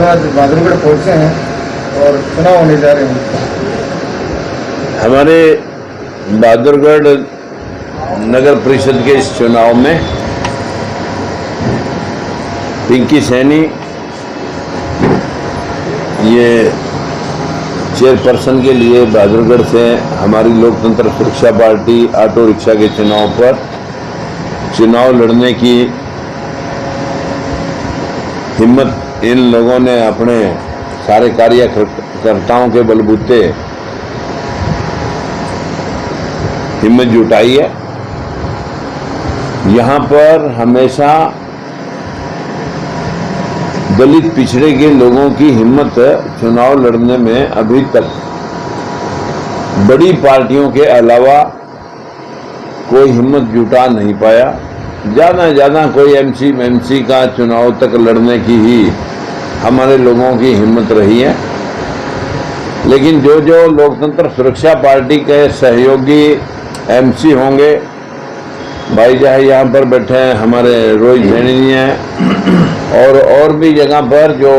आज बहादुरगढ़ पहुंचे हैं और चुनाव होने जा रहे हैं। हमारे बहादुरगढ़ नगर परिषद के इस चुनाव में पिंकी सैनी ये चेयरपर्सन के लिए बहादुरगढ़ से हमारी लोकतंत्र सुरक्षा पार्टी ऑटो रिक्शा के चुनाव पर चुनाव लड़ने की हिम्मत इन लोगों ने अपने सारे कार्यकर्ताओं के बलबूते हिम्मत जुटाई है। यहाँ पर हमेशा दलित पिछड़े के लोगों की हिम्मत चुनाव लड़ने में अभी तक बड़ी पार्टियों के अलावा कोई हिम्मत जुटा नहीं पाया। ज़्यादा कोई एमसी का चुनाव तक लड़ने की ही हमारे लोगों की हिम्मत रही है। लेकिन जो लोकतंत्र सुरक्षा पार्टी के सहयोगी एमसी होंगे, भाई चाहे यहाँ पर बैठे हैं हमारे रोहित सैनी जी हैं और भी जगह पर जो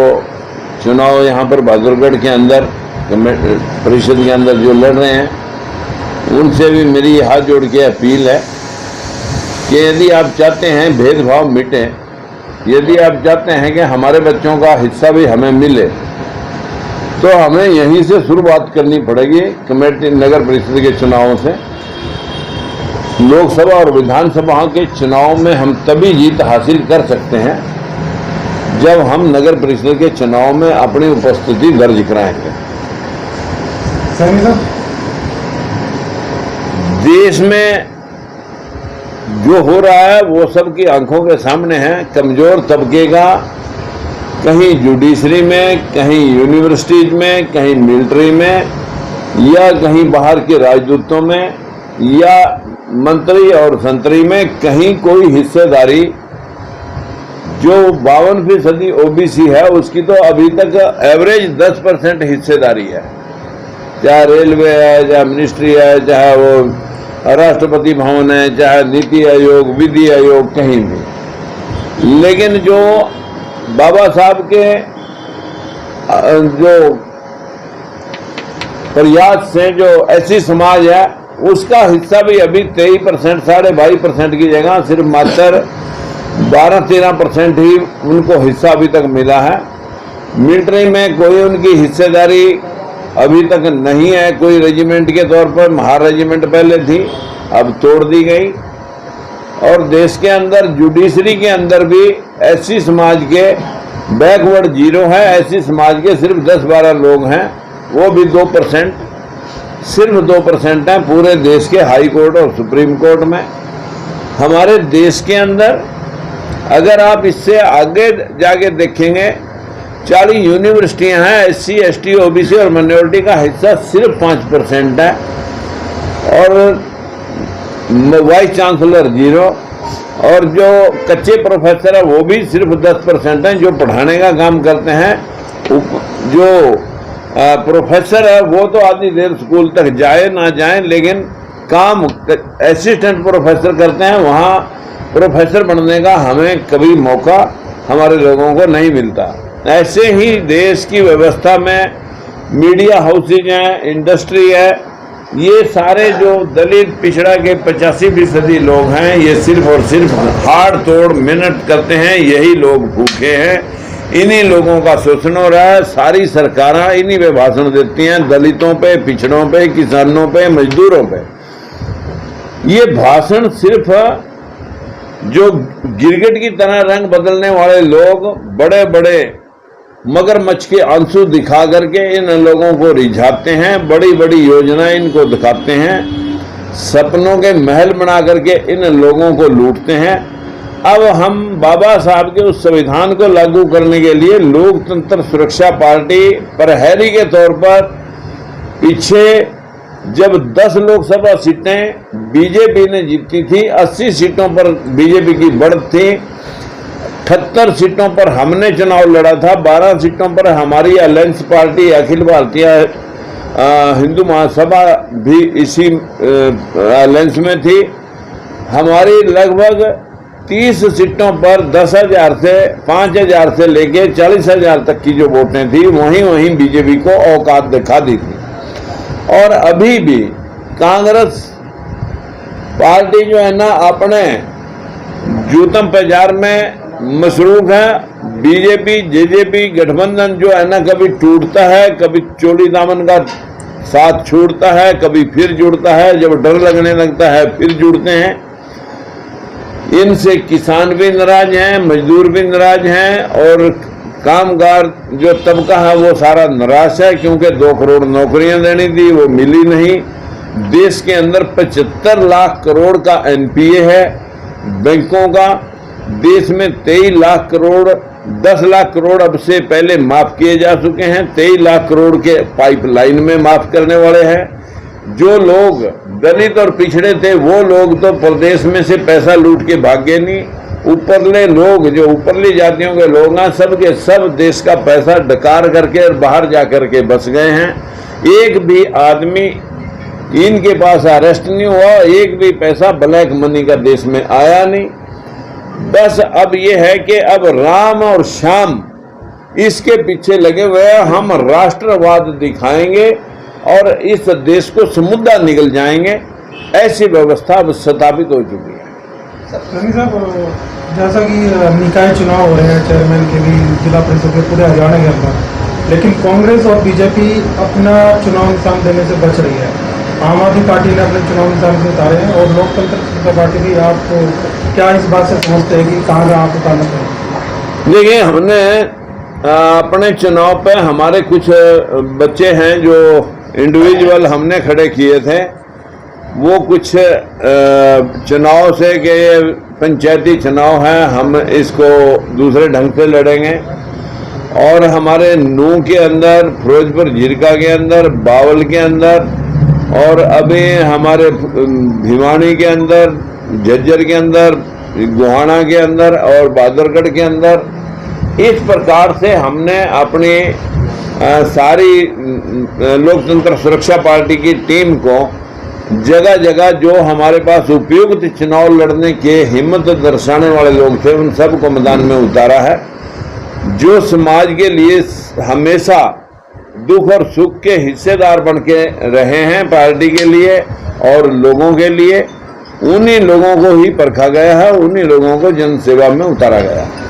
चुनाव यहाँ पर बहादुरगढ़ के अंदर परिषद के अंदर जो लड़ रहे हैं, उनसे भी मेरी हाथ जोड़ के अपील है कि यदि आप चाहते हैं भेदभाव मिटे, यदि आप चाहते हैं कि हमारे बच्चों का हिस्सा भी हमें मिले, तो हमें यहीं से शुरुआत करनी पड़ेगी। कमेटी नगर परिषद के चुनावों से लोकसभा और विधानसभा के चुनाव में हम तभी जीत हासिल कर सकते हैं जब हम नगर परिषद के चुनाव में अपनी उपस्थिति दर्ज कराएंगे। देश में जो हो रहा है वो सबकी आंखों के सामने है। कमजोर तबके का कहीं जुडिशरी में, कहीं यूनिवर्सिटीज में, कहीं मिलिट्री में या कहीं बाहर के राजदूतों में या मंत्री और संतरी में कहीं कोई हिस्सेदारी, जो 52% ओबीसी है उसकी तो अभी तक एवरेज 10% हिस्सेदारी है। चाहे रेलवे है, चाहे मिनिस्ट्री है, चाहे वो राष्ट्रपति भवन है, चाहे नीति आयोग, विधि आयोग, कहीं भी। लेकिन जो बाबा साहब के जो प्रयास से जो ऐसी समाज है उसका हिस्सा भी अभी 23%, 22.5% की जगह सिर्फ मात्र 12-13% ही उनको हिस्सा अभी तक मिला है। मिलिट्री में कोई उनकी हिस्सेदारी अभी तक नहीं है। कोई रेजिमेंट के तौर पर महार रेजिमेंट पहले थी, अब तोड़ दी गई। और देश के अंदर जुडिशरी के अंदर भी ऐसी समाज के बैकवर्ड जीरो है। ऐसी समाज के सिर्फ 10-12 लोग हैं, वो भी 2%, सिर्फ 2% हैं पूरे देश के हाई कोर्ट और सुप्रीम कोर्ट में। हमारे देश के अंदर अगर आप इससे आगे जाके देखेंगे, 40 यूनिवर्सिटियां हैं, SC, ST, OBC और माइनॉरिटी का हिस्सा सिर्फ 5% है और वाइस चांसलर जीरो, और जो कच्चे प्रोफेसर है वो भी सिर्फ 10% हैं जो पढ़ाने का काम करते हैं। जो प्रोफेसर है वो तो आधी देर स्कूल तक जाए ना जाए, लेकिन काम असिस्टेंट प्रोफेसर करते हैं। वहाँ प्रोफेसर बनने का हमें कभी मौका हमारे लोगों को नहीं मिलता। ऐसे ही देश की व्यवस्था में मीडिया हाउसेज हैं, इंडस्ट्री है, ये सारे जो दलित पिछड़ा के 85% लोग हैं, ये सिर्फ और सिर्फ हाड़ तोड़ मेहनत करते हैं। यही लोग भूखे हैं, इन्हीं लोगों का शोषण हो रहा है। सारी सरकारें इन्हीं पे भाषण देती हैं, दलितों पे, पिछड़ों पे, किसानों पे, मजदूरों पे। ये भाषण सिर्फ जो गिरगिट की तरह रंग बदलने वाले लोग बड़े बड़े मगरमच्छ के आंसू दिखा करके इन लोगों को रिझाते हैं, बड़ी बड़ी योजनाएं इनको दिखाते हैं, सपनों के महल बना करके इन लोगों को लूटते हैं। अब हम बाबा साहब के उस संविधान को लागू करने के लिए लोकतंत्र सुरक्षा पार्टी प्रहरी के तौर पर पीछे जब 10 लोकसभा सीटें बीजेपी ने जीती थी, 80 सीटों पर बीजेपी की बढ़त थी, 78 सीटों पर हमने चुनाव लड़ा था, 12 सीटों पर हमारी अलायंस पार्टी अखिल भारतीय हिंदू महासभा भी इसी अलायंस में थी। हमारी लगभग 30 सीटों पर 10,000 से 5,000 से लेके 40,000 तक की जो वोटें थी वहीं वहीं बीजेपी को औकात दिखा दी थी। और अभी भी कांग्रेस पार्टी जो है ना अपने जूतम प्रचार में मसरूफ है। बीजेपी जेजेपी गठबंधन जो है ना कभी टूटता है, कभी चोली दामन का साथ छोड़ता है, कभी फिर जुड़ता है, जब डर लगने लगता है फिर जुड़ते हैं। इनसे किसान भी नाराज हैं, मजदूर भी नाराज हैं और कामगार जो तबका है वो सारा नाराज है, क्योंकि 2 करोड़ नौकरियां देनी थी वो मिली नहीं। देश के अंदर 75 लाख करोड़ का एनपीए है बैंकों का। देश में 23 लाख करोड़ 10 लाख करोड़ अब से पहले माफ किए जा चुके हैं। 23 लाख करोड़ के पाइपलाइन में माफ करने वाले हैं। जो लोग दलित और पिछड़े थे वो लोग तो प्रदेश में से पैसा लूट के भागे नहीं। ऊपरले लोग जो ऊपरली जातियों के लोग हैं सब के सब देश का पैसा डकार करके और बाहर जा करके बस गए हैं। एक भी आदमी इनके पास अरेस्ट नहीं हुआ, एक भी पैसा ब्लैक मनी का देश में आया नहीं। बस अब ये है कि अब राम और श्याम इसके पीछे लगे हुए हैं। हम राष्ट्रवाद दिखाएंगे और इस देश को समुद्र निकल जाएंगे, ऐसी व्यवस्था अब स्थापित हो चुकी है। सनी साहब, जैसा कि निकाय चुनाव हो रहे हैं चेयरमैन के भी, जिला परिषद के पूरे हरियाणा के अंदर, लेकिन कांग्रेस और बीजेपी अपना चुनाव निशान देने से बच रही है। आम आदमी पार्टी ने अपने चुनाव निशान से उतारे हैं और लोकतंत्र पार्टी भी, आपको क्या इस बात से समझते हैं कि कहाँ आप उतारना चाहिए? देखिए, हमने अपने चुनाव पे हमारे कुछ बच्चे हैं जो इंडिविजुअल हमने खड़े किए थे, वो कुछ चुनाव से कि ये पंचायती चुनाव है, हम इसको दूसरे ढंग से लड़ेंगे। और हमारे नूह के अंदर, फिरोजपुर झिरका के अंदर, बावल के अंदर और अभी हमारे भिवानी के अंदर, झज्जर के अंदर, गोहाना के अंदर और बहादुरगढ़ के अंदर, इस प्रकार से हमने अपनी सारी लोकतंत्र सुरक्षा पार्टी की टीम को जगह जगह जो हमारे पास उपयुक्त चुनाव लड़ने के हिम्मत दर्शाने वाले लोग थे उन सबको मैदान में उतारा है। जो समाज के लिए हमेशा दुख और सुख के हिस्सेदार बन के रहे हैं पार्टी के लिए और लोगों के लिए, उन्हीं लोगों को ही परखा गया है, उन्हीं लोगों को जनसेवा में उतारा गया है।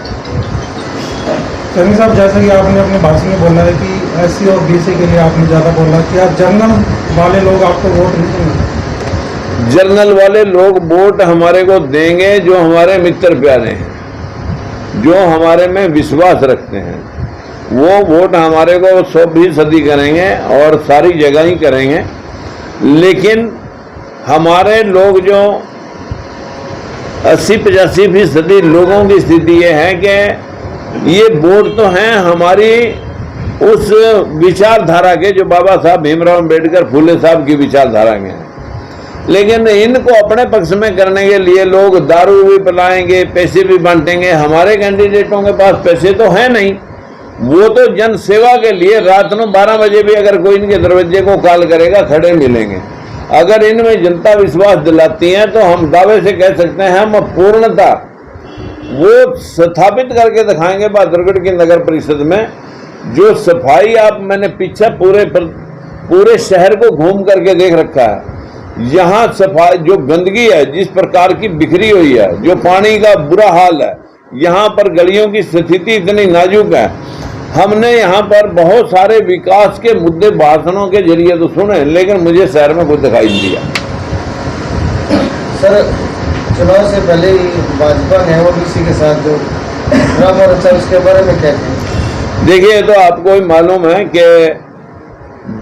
सनी साहब, जैसा कि आपने अपने भाषण में बोला है कि एससी और बीसी के लिए आपने ज़्यादा बोला, क्या जनरल वाले लोग आपको वोट नहीं देंगे? जनरल वाले लोग वोट हमारे को देंगे जो हमारे मित्र प्यारे हैं, जो हमारे में विश्वास रखते हैं, वो वोट हमारे को 100% करेंगे और सारी जगह ही करेंगे। लेकिन हमारे लोग जो 80-85% लोगों की स्थिति ये है कि ये वोट तो हैं हमारी उस विचारधारा के जो बाबा साहब भीमराव अम्बेडकर, फूले साहब की विचारधारा के हैं, लेकिन इनको अपने पक्ष में करने के लिए लोग दारू भी पिलाएंगे, पैसे भी बांटेंगे। हमारे कैंडिडेटों के पास पैसे तो है नहीं, वो तो जन सेवा के लिए रात को 12 बजे भी अगर कोई इनके दरवाजे को कॉल करेगा खड़े मिलेंगे। अगर इनमें जनता विश्वास दिलाती है तो हम दावे से कह सकते हैं हम पूर्णता वो स्थापित करके दिखाएंगे। बहादुरगढ़ की नगर परिषद में जो सफाई मैंने पीछे पूरे शहर को घूम करके देख रखा है। यहाँ सफाई, जो गंदगी है जिस प्रकार की बिखरी हुई है, जो पानी का बुरा हाल है, यहाँ पर गलियों की स्थिति इतनी नाजुक है। हमने यहाँ पर बहुत सारे विकास के मुद्दे भाषणों के जरिए तो सुने, लेकिन मुझे शहर में कुछ दिखाई नहीं दिया। सर, चुनाव से पहले ही भाजपा ने ओबीसी के साथ जो ड्रामा रचा, उसके बारे में क्या कहें? देखिए, तो आपको ही मालूम है कि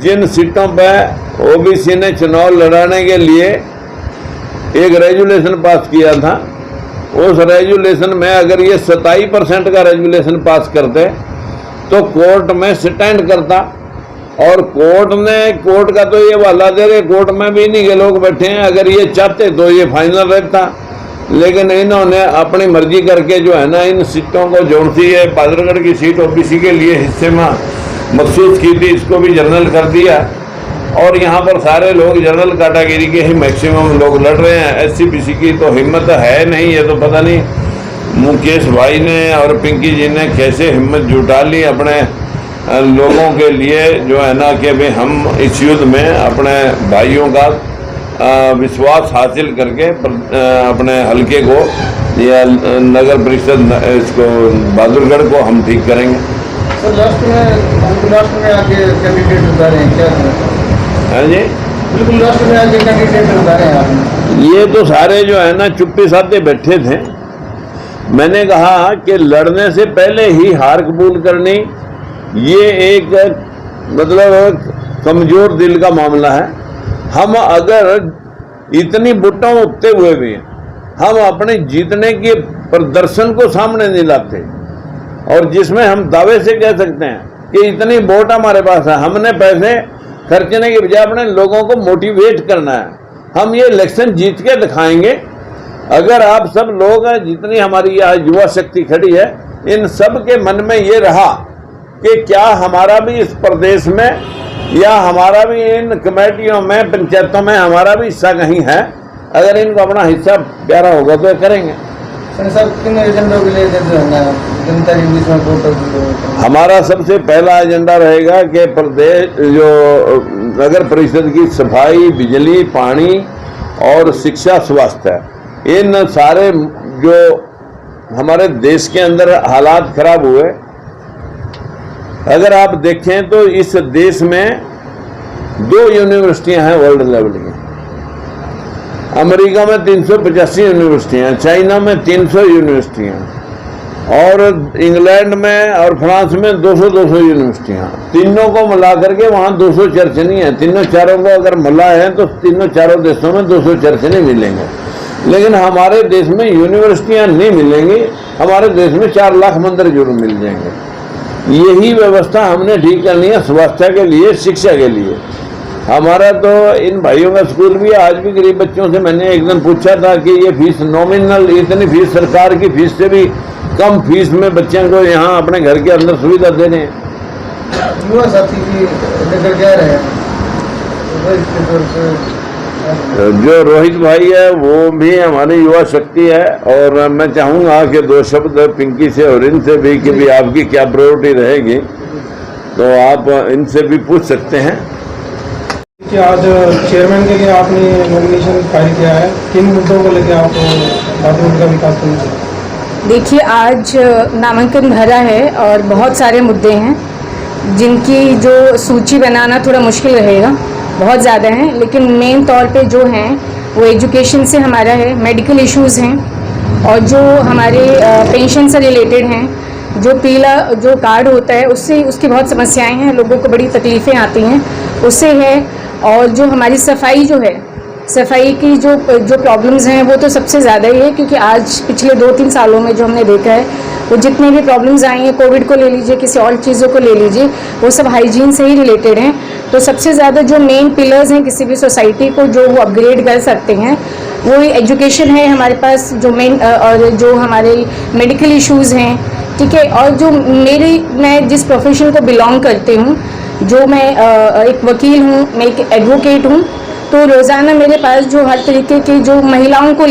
जिन सीटों पर ओबीसी ने चुनाव लड़ाने के लिए एक रेजुलेशन पास किया था, उस रेजुलेशन में अगर ये 27% का रेजुलेशन पास करते तो कोर्ट में स्टैंड करता। और कोर्ट का तो ये वाला दे रहे, कोर्ट में भी नहीं के लोग बैठे हैं, अगर ये चाहते तो ये फाइनल रहता। लेकिन इन्होंने अपनी मर्जी करके जो है ना इन सीटों को, जो सी है बहादुरगढ़ की सीट ओबीसी के लिए हिस्से में मखसूस की थी, इसको भी जनरल कर दिया। और यहाँ पर सारे लोग जनरल कैटेगरी के ही मैक्सिमम लोग लड़ रहे हैं। एससी बीसी की तो हिम्मत है नहीं, ये तो पता नहीं मुकेश भाई ने और पिंकी जी ने कैसे हिम्मत जुटा ली अपने लोगों के लिए, जो है ना कि भाई हम इस युद्ध में अपने भाइयों का विश्वास हासिल करके अपने हलके को या नगर परिषद इसको बहादुरगढ़ को हम ठीक करेंगे। सर लास्ट में आके कैंडिडेट उतारे हैं क्या? हाँ जी, बिल्कुल लास्ट में आके कैंडिडेट उतारे हैं आपने? ये तो सारे जो है ना चुप्पी साधे बैठे थे। मैंने कहा कि लड़ने से पहले ही हार कबूल करनी, ये एक मतलब कमजोर दिल का मामला है। हम अगर इतनी बुट्टों उठते हुए भी हम अपने जीतने के प्रदर्शन को सामने नहीं लाते, और जिसमें हम दावे से कह सकते हैं कि इतनी वोट हमारे पास है, हमने पैसे खर्चने के बजाय अपने लोगों को मोटिवेट करना है, हम ये इलेक्शन जीत के दिखाएंगे। अगर आप सब लोग, जितनी हमारी यहाँ युवा शक्ति खड़ी है, इन सब के मन में ये रहा कि क्या हमारा भी इस प्रदेश में या हमारा भी इन कमेटियों में, पंचायतों में हमारा भी हिस्सा कहीं है, अगर इनको अपना हिस्सा प्यारा होगा तो करेंगे। सर साहब किन एजेंडों के लिए जनता के बीच में वोट? हमारा सबसे पहला एजेंडा रहेगा कि प्रदेश जो नगर परिषद की सफाई, बिजली, पानी और शिक्षा, स्वास्थ्य, इन सारे जो हमारे देश के अंदर हालात खराब हुए, अगर आप देखें तो इस देश में 2 यूनिवर्सिटियां हैं वर्ल्ड लेवल की। अमेरिका में 385 यूनिवर्सिटियां, चाइना में 300 यूनिवर्सिटियां, और इंग्लैंड में और फ्रांस में 200 यूनिवर्सिटियां। तीनों को मिला करके वहां 200 चर्च नहीं है। तीनों चारों को अगर मिला है तो तीनों चारों देशों में 200 चर्च नहीं मिलेंगे। लेकिन हमारे देश में यूनिवर्सिटियां नहीं मिलेंगी, हमारे देश में 4 लाख मंदिर जरूर मिल जाएंगे। यही व्यवस्था हमने ठीक करनी है स्वास्थ्य के लिए, शिक्षा के लिए। हमारा तो इन भाइयों का स्कूल भी, आज भी गरीब बच्चों से मैंने एक दिन पूछा था कि ये फीस नॉमिनल, इतनी फीस सरकार की फीस से भी कम फीस में बच्चों को यहाँ अपने घर के अंदर सुविधा दे रहे हैं। युवा साथी की लेकर क्या रहे हैं? जो रोहित भाई है वो भी हमारी युवा शक्ति है, और मैं चाहूँगा कि 2 शब्द पिंकी से और इनसे भी कि भी आपकी क्या प्रायोरिटी रहेगी, तो आप इनसे भी पूछ सकते हैं कि आज चेयरमैन के लिए आपने नॉमिनेशन फाइल किया है, किन मुद्दों को लेकर आप बहादुरगढ़ का विकास करना चाहते हैं? देखिए, आज नामांकन भरा है और बहुत सारे मुद्दे हैं जिनकी जो सूची बनाना थोड़ा मुश्किल रहेगा, बहुत ज़्यादा हैं, लेकिन मेन तौर पे जो हैं वो एजुकेशन से हमारा है, मेडिकल इश्यूज़ हैं, और जो हमारे पेंशन से रिलेटेड हैं, जो पीला जो कार्ड होता है उससे उसकी बहुत समस्याएं हैं, लोगों को बड़ी तकलीफ़ें आती हैं उससे है, और जो हमारी सफाई जो है, सफाई की जो प्रॉब्लम्स हैं वो तो सबसे ज़्यादा ही है, क्योंकि आज पिछले 2-3 सालों में जो हमने देखा है वो जितने भी प्रॉब्लम्स आई हैं, कोविड को ले लीजिए, किसी और चीज़ों को ले लीजिए, वो सब हाइजीन से ही रिलेटेड हैं। तो सबसे ज़्यादा जो मेन पिलर्स हैं किसी भी सोसाइटी को जो वो अपग्रेड कर सकते हैं वो एजुकेशन है हमारे पास, जो मेन, और जो हमारे मेडिकल इश्यूज़ हैं, ठीक है। और जो मैं जिस प्रोफेशन को बिलोंग करती हूँ, जो मैं एक वकील हूँ, मैं एक एडवोकेट हूँ, तो रोज़ाना मेरे पास जो हर तरीके के जो महिलाओं को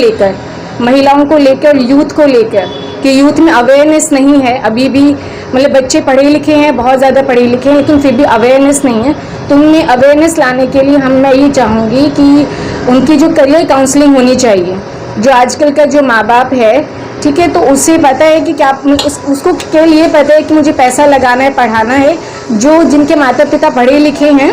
लेकर यूथ को लेकर कि यूथ में अवेयरनेस नहीं है अभी भी, मतलब बच्चे पढ़े लिखे हैं, बहुत ज़्यादा पढ़े लिखे हैं, लेकिन फिर भी अवेयरनेस नहीं है। तो उनमें अवेयरनेस लाने के लिए मैं ये चाहूँगी कि उनकी जो करियर काउंसलिंग होनी चाहिए। जो आजकल का जो माँ बाप है, ठीक है, तो उसे पता है कि क्या उसको के लिए पता है कि मुझे पैसा लगाना है, पढ़ाना है। जो जिनके माता पिता पढ़े लिखे हैं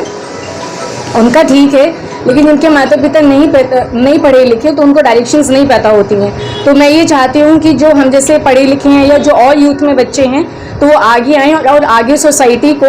उनका ठीक है, लेकिन जिनके माता पिता नहीं पढ़े लिखे तो उनको डायरेक्शंस नहीं पता होती हैं। तो मैं ये चाहती हूँ कि जो हम जैसे पढ़े लिखे हैं या जो और यूथ में बच्चे हैं तो वो आगे आएँ और आगे सोसाइटी को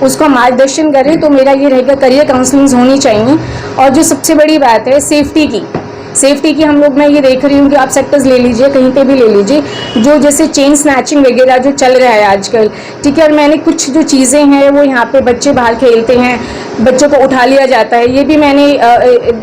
उसका मार्गदर्शन करें। तो मेरा ये रहेगा करियर काउंसलिंग होनी चाहिए। और जो सबसे बड़ी बात है सेफ्टी की हम लोग, मैं ये देख रही हूँ कि आप सेक्टर्स ले लीजिए, कहीं पे भी ले लीजिए, जो जैसे चेन स्नैचिंग वगैरह जो चल रहा है आजकल, ठीक है। और मैंने कुछ जो चीज़ें हैं वो यहाँ पे बच्चे बाहर खेलते हैं, बच्चों को उठा लिया जाता है, ये भी मैंने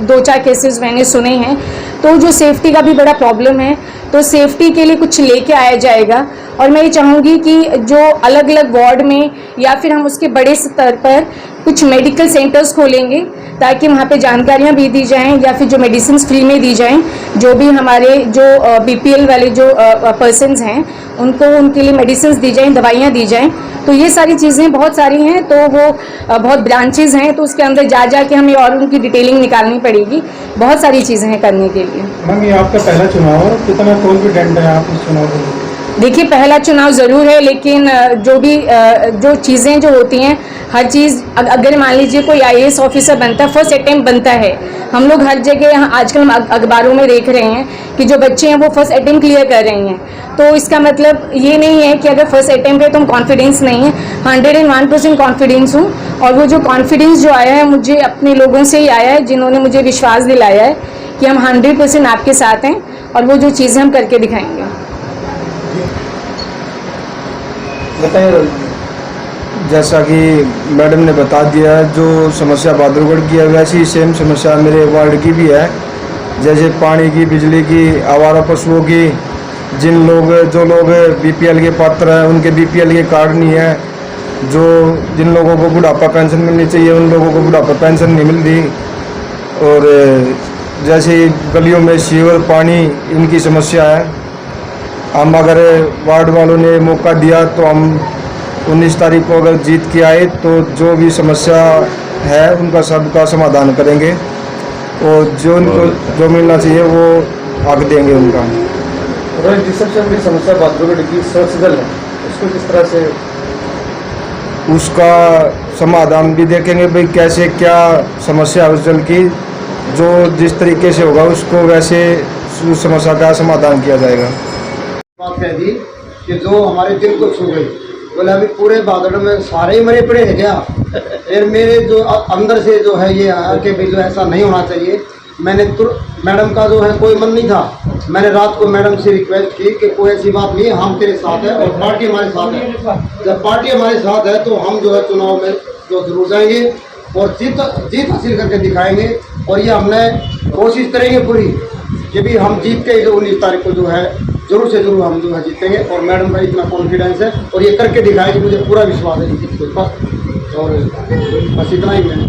2-4 केसेस मैंने सुने हैं। तो जो सेफ्टी का भी बड़ा प्रॉब्लम है, तो सेफ्टी के लिए कुछ लेके आया जाएगा। और मैं ये चाहूँगी कि जो अलग अलग वार्ड में या फिर हम उसके बड़े स्तर पर कुछ मेडिकल सेंटर्स खोलेंगे ताकि वहाँ पे जानकारियाँ भी दी जाएं या फिर जो मेडिसिन फ्री में दी जाएं, जो भी हमारे जो BPL वाले जो पर्सनस हैं उनको उनके लिए मेडिसिन दी जाएं, दवाइयाँ दी जाएं। तो ये सारी चीज़ें बहुत सारी हैं, तो वो बहुत ब्रांचेज हैं, तो उसके अंदर जा के हमें और उनकी डिटेलिंग निकालनी पड़ेगी। बहुत सारी चीज़ें हैं करने के लिए। मैम, ये आपका पहला चुनाव है, कितना कॉन्फिडेंट है आप इस चुनाव में? देखिए, पहला चुनाव ज़रूर है, लेकिन जो भी जो चीज़ें जो होती हैं, हर चीज़ अगर मान लीजिए कोई IAS ऑफिसर बनता है, फर्स्ट अटेम्प्ट बनता है। हम लोग हर जगह आजकल हम अखबारों में देख रहे हैं कि जो बच्चे हैं वो फर्स्ट अटेम्प्ट क्लियर कर रही हैं, तो इसका मतलब ये नहीं है कि अगर फर्स्ट अटेम्प्ट है तो हम कॉन्फिडेंस नहीं है। 101% कॉन्फिडेंस हूँ, और वो जो कॉन्फिडेंस जो आया है मुझे अपने लोगों से ही आया है, जिन्होंने मुझे विश्वास दिलाया है कि हम 100% आपके साथ हैं और वो जो चीज़ें हम करके दिखाएंगे। बताइए। जैसा कि मैडम ने बता दिया, जो समस्या बहादुरगढ़ की है वैसी सेम समस्या मेरे वार्ड की भी है। जैसे पानी की, बिजली की, आवारा पशुओं की, जो लोग BPL के पात्र हैं उनके BPL के कार्ड नहीं है, जिन लोगों को बुढ़ापा पेंशन मिलनी चाहिए उन लोगों को बुढ़ापा पेंशन नहीं मिल रही, और जैसे गलियों में सीवर, पानी, इनकी समस्या है। हम अगर वार्ड वालों ने मौका दिया तो हम 19 तारीख को अगर जीत के आए तो जो भी समस्या है उनका सबका समाधान करेंगे, और जो उनको जो मिलना चाहिए वो हक देंगे उनका। रोहित जी, सबसे बड़ी समस्या बहादुरगढ़ की स्वच्छ जल है, उसको किस तरह से उसका समाधान भी देखेंगे भाई कैसे क्या समस्या है उस जल की, जो जिस तरीके से होगा उसको वैसे उस समस्या का समाधान किया जाएगा। बात कह दी कि जो हमारे दिल को छू गई, बोले अभी पूरे बहादुरगढ़ में सारे ही मरे पड़े हैं क्या? फिर मेरे जो अंदर से जो है ये आया कि भाई जो ऐसा नहीं होना चाहिए। मैंने मैडम का जो है कोई मन नहीं था, मैंने रात को मैडम से रिक्वेस्ट की कि कोई ऐसी बात नहीं है, हम तेरे साथ है और पार्टी हमारे साथ है। जब पार्टी हमारे साथ है तो हम जो है चुनाव में जो जरूर जाएंगे और जीत हासिल करके दिखाएंगे, और ये हमने कोशिश करेंगे पूरी कि भी हम जीत के जो 19 तारीख को जो है जरूर से जरूर हम जो है जीतेंगे। और मैडम का इतना कॉन्फिडेंस है और ये करके दिखाएंगे, मुझे पूरा विश्वास है जीत के पास। और बस इतना ही मैंने